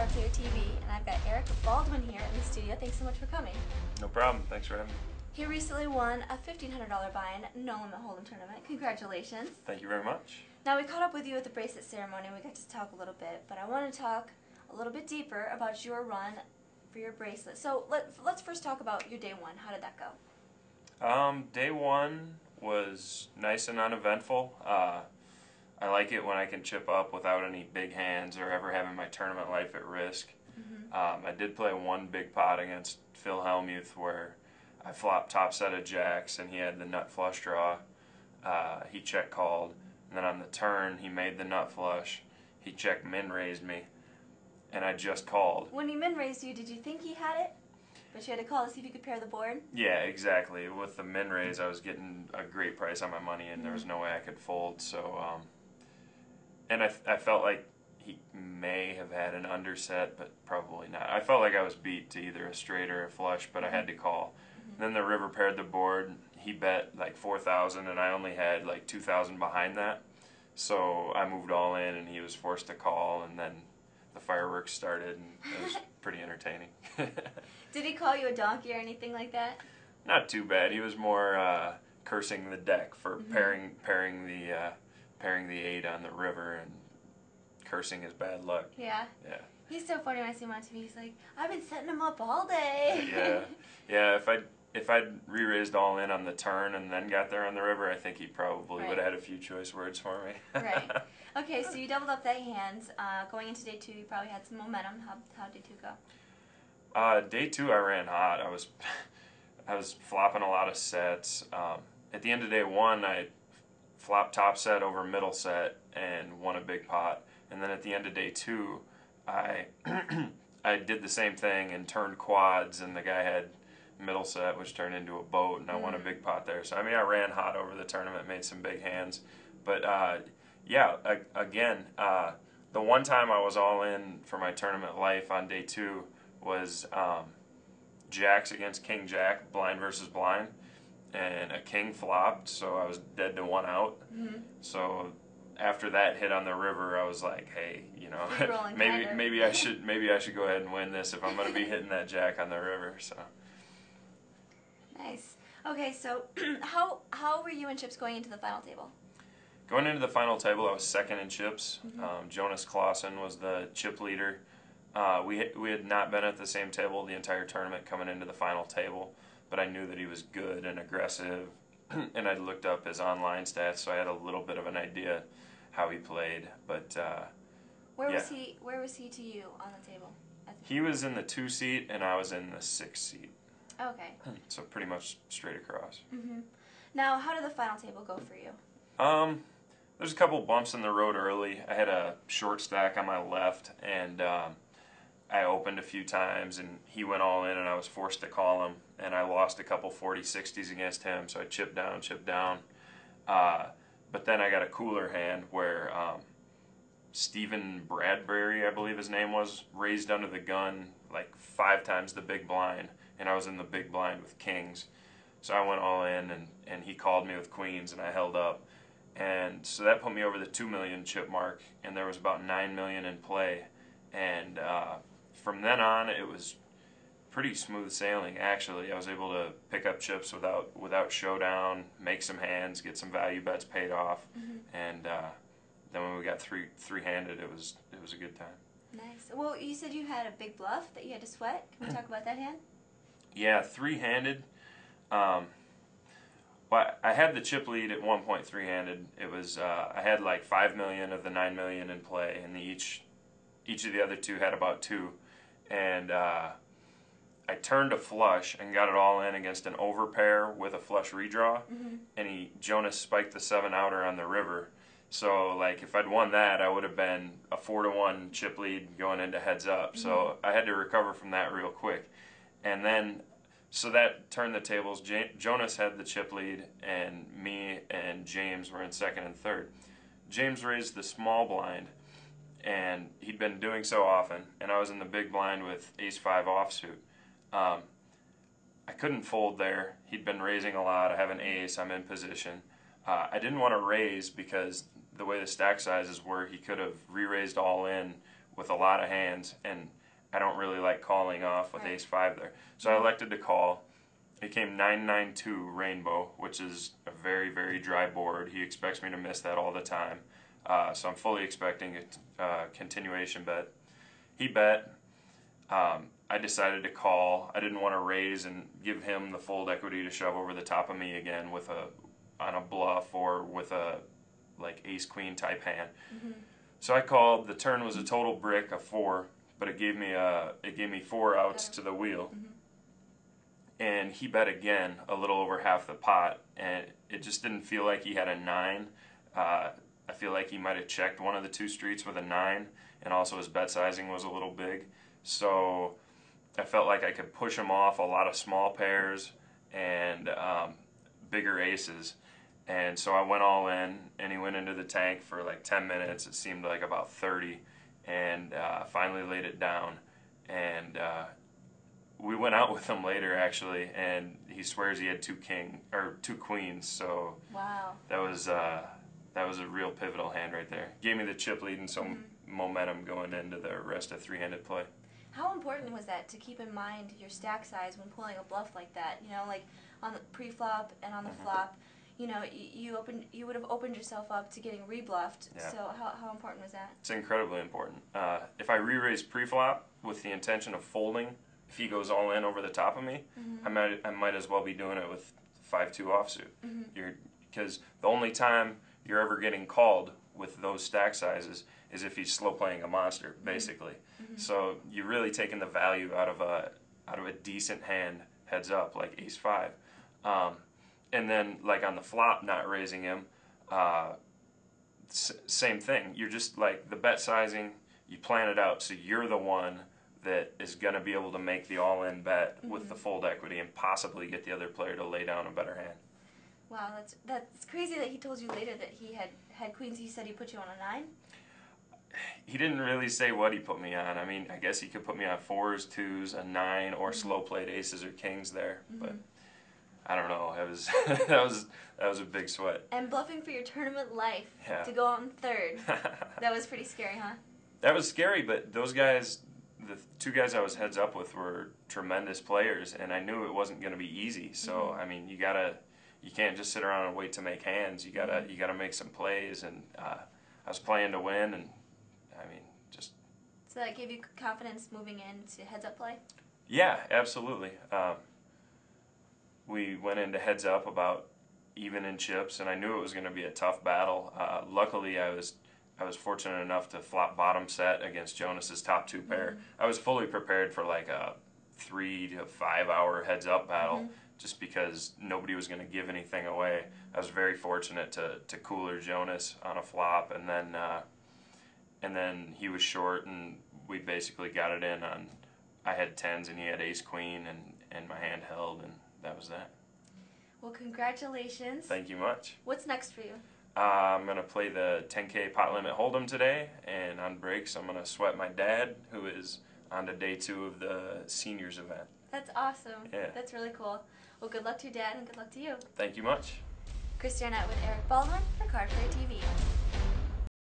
Star Player TV, and I've got Eric Baldwin here in the studio. Thanks so much for coming. No problem. Thanks for having me. He recently won a $1,500 buy-in No Limit Hold'em tournament. Congratulations. Thank you very much. Now, we caught up with you at the bracelet ceremony, and we got to talk a little bit, but I want to talk a little bit deeper about your run for your bracelet. So let's first talk about your day one. How did that go? Day one was nice and uneventful. I like it when I can chip up without any big hands or ever having my tournament life at risk. I did play one big pot against Phil Hellmuth where I flopped top set of jacks and he had the nut flush draw. He check called, and then on the turn he made the nut flush. He check min raised me, and I just called. When he min raised you, did you think he had it? But you had to call to see if you could pair the board? Yeah, exactly. With the min raise, I was getting a great price on my money, and there was no way I could fold. So, and I felt like he may have had an underset, but probably not. I felt like I was beat to either a straight or a flush, but I had to call. Then the river paired the board. He bet like 4,000, and I only had like 2,000 behind that. So I moved all in, and he was forced to call, and then the fireworks started, and it was pretty entertaining. Did he call you a donkey or anything like that? Not too bad. He was more cursing the deck for pairing the 8 on the river and cursing his bad luck. Yeah. Yeah. He's so funny when I see him on TV. He's like, I've been setting him up all day. Yeah. Yeah. If I'd re-raised all in on the turn and then got there on the river, I think he probably would have had a few choice words for me. Right. Okay, so you doubled up that hands. Going into day two, you probably had some momentum. How did day two go? Day two, I ran hot. I was flopping a lot of sets. At the end of day one, I flopped top set over middle set and won a big pot. And then at the end of day two, I I did the same thing and turned quads, and the guy had middle set, which turned into a boat, and I won a big pot there. So I mean, I ran hot over the tournament, made some big hands. But yeah, again, the one time I was all in for my tournament life on day two was jacks against king jack, blind versus blind, and a king flopped, so I was dead to one out. So after that hit on the river, I was like, hey, you know, maybe I should go ahead and win this if I'm going to be hitting that jack on the river. So nice. Okay, so how were you and chips going into the final table? Going into the final table, I was second in chips. Jonas Clausen was the chip leader. We had not been at the same table the entire tournament coming into the final table, but I knew that he was good and aggressive, and I looked up his online stats, so I had a little bit of an idea how he played. But where was he to you on the table? He was in the 2 seat, and I was in the 6 seat. Okay. So pretty much straight across. Now, how did the final table go for you? There's a couple bumps in the road early. I had a short stack on my left, and I opened a few times, and he went all in, and I was forced to call him, and I lost a couple 40-60s against him, so I chipped down. But then I got a cooler hand where Stephen Bradbury, I believe his name was, raised under the gun like 5 times the big blind, and I was in the big blind with kings. So I went all in, and he called me with queens, and I held up. And so that put me over the 2 million chip mark, and there was about 9 million in play. And from then on, it was pretty smooth sailing, actually. I was able to pick up chips without showdown, make some hands, get some value bets paid off, and then when we got three-handed, it was a good time. Nice. Well, you said you had a big bluff that you had to sweat. Can we talk about that hand? Yeah, three-handed. Well, I had the chip lead at one point three-handed. It was I had like 5 million of the 9 million in play, and each of the other two had about 2, and I turned a flush and got it all in against an overpair with a flush redraw, and Jonas spiked the 7-outer on the river. So like if I'd won that, I would have been a 4-1 chip lead going into heads up. So I had to recover from that real quick, and then so that turned the tables. Jonas had the chip lead, and me and James were in second and third. James raised the small blind, and he'd been doing so often, and I was in the big blind with ace-5 offsuit. I couldn't fold there. He'd been raising a lot. I have an ace. I'm in position. I didn't want to raise because the way the stack sizes were, he could have re-raised all in with a lot of hands, and I don't really like calling off with Right. ace-5 there. So I elected to call. It came 9-9-2 rainbow, which is a very, very dry board. He expects me to miss that all the time. So I'm fully expecting a continuation bet. He bet. I decided to call. I didn't want to raise and give him the fold equity to shove over the top of me again with on a bluff or with a like ace-queen type hand. So I called. The turn was a total brick of 4, but it gave me 4 outs to the wheel. And he bet again, a little over half the pot, and it just didn't feel like he had a 9. I feel like he might have checked one of the 2 streets with a 9, and also his bet sizing was a little big. So I felt like I could push him off a lot of small pairs and bigger aces. And so I went all in, and he went into the tank for like 10 minutes. It seemed like about 30, and finally laid it down. And we went out with him later, actually, and he swears he had 2 queens. So wow, that was a real pivotal hand right there. Gave me the chip lead and some momentum going into the rest of 3-handed play. How important was that to keep in mind your stack size when pulling a bluff like that? You know, like on the pre-flop and on the flop, you know, you would have opened yourself up to getting rebluffed. Yeah. So how important was that? It's incredibly important. If I re-raise pre-flop with the intention of folding, if he goes all in over the top of me, I might as well be doing it with 5-2 offsuit. Because the only time you're ever getting called with those stack sizes is if he's slow playing a monster, basically. So you're really taking the value out of a decent hand heads up like ace-5. And then like on the flop, not raising him, same thing. You're just like the bet sizing, you plan it out so you're the one that is going to be able to make the all-in bet with the fold equity and possibly get the other player to lay down a better hand. Wow, that's crazy that he told you later that he had queens. He said he put you on a 9? He didn't really say what he put me on. I mean, I guess he could put me on 4s, 2s, a 9, or slow played aces or kings there. But I don't know. It was that was a big sweat. And bluffing for your tournament life to go on 3rd. That was pretty scary, huh? That was scary, but those guys, the 2 guys I was heads up with, were tremendous players, and I knew it wasn't going to be easy. So I mean, you can't just sit around and wait to make hands. You gotta make some plays, and I was playing to win, and I mean, just. So that gave you confidence moving into heads up play? Yeah, absolutely. We went into heads up about even in chips, and I knew it was going to be a tough battle. Luckily, I was fortunate enough to flop bottom set against Jonas's top 2 pair. I was fully prepared for like a 3 to 5 hour heads up battle, just because nobody was going to give anything away. I was very fortunate to cooler Jonas on a flop, and then he was short, and we basically got it in on. I had 10s and he had ace queen, and my hand held, and that was that. Well, congratulations. Thank you much. What's next for you? I'm going to play the 10K pot limit hold'em today, and on breaks I'm going to sweat my dad, who is on to day 2 of the seniors event. That's awesome. Yeah. That's really cool. Well, good luck to your dad and good luck to you. Thank you much. Christy Arnett with Eric Baldwin for Card Player TV.